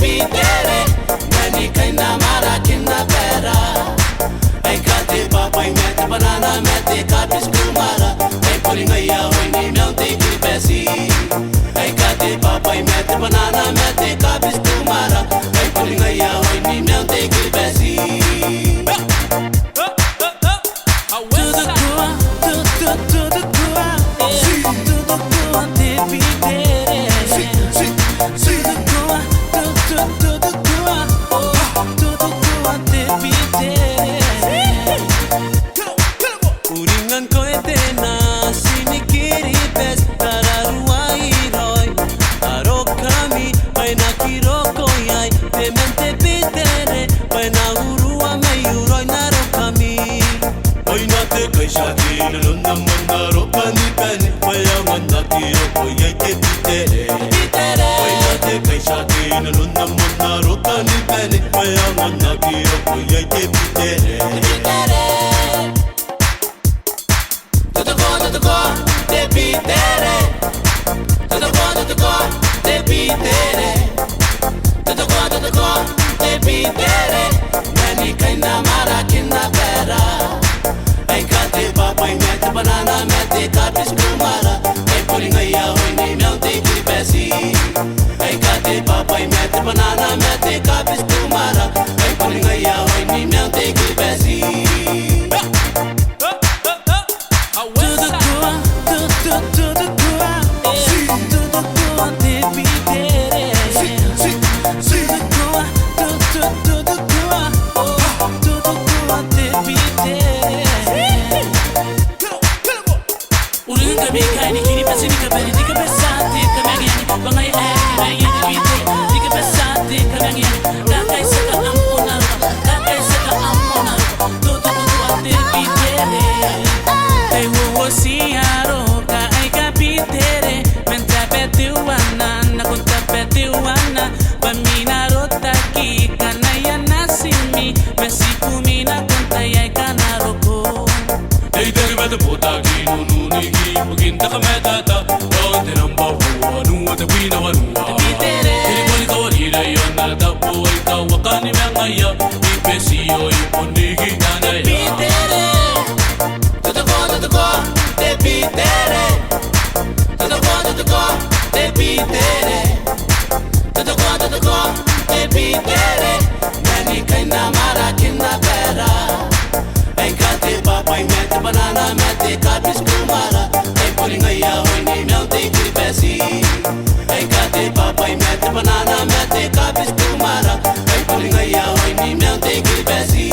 pitere Nani kaina mara kinna pera Ai kate papai mete banana mete kapis kumara Ai pulinga ya hoini melte kipesi Ai kate papai mete banana mete kapis kumara Ai pulinga ya hoini melte kipesi Uringan ko etena sinikiri bes tararuai roy aro kami ay nakiroko yai temente pitere ay nahurua may uroy naro kami ay nate kay shati nalunda mandaro pani pani mayangan nakiroko yai pitere ay nate kay shati nalunda mandaro pani pani mayangan nakiroko yai pitere Te pitere te pitere te pitere Nani kaina mara kinna pera Ai kate papai mete banana mete kapis kumara Ai pulinga ya hoini melte kipesi Ai kate papai mete banana mete kapis kumara Ai pulinga ya hoini melte kipesi Bika ni kini pasi ni kabeli di kabesati kamangyani bangai ay yiti di kabesati kamangyani kakay saka amuna kakay saka amuna tutu ate pitere ay wo siaro ka ay kapitere menta petiwana na kunta petiwana pamina rota ki kanaya nasimi mesikumi na kunta ay kanaroko ay dagabada potagi nununigi Maginda ka metata Daunte ng babuwa Nuwa tapina wanuwa Hilipon ikaw alila yan Nalatapo ay kawakan ni Mangaya Ipesiyo ipunigi tanay Pitere Tutuko te pitere Tutuko te pitere Tutuko te pitere Nani kaina mara kinna pera Ai kate papai mete banana mete kapis kumara Ai pulinga ya hoini melte kipesi Ai kate papai mete banana mete kapis kumara Ai pulinga ya hoini melte kipesi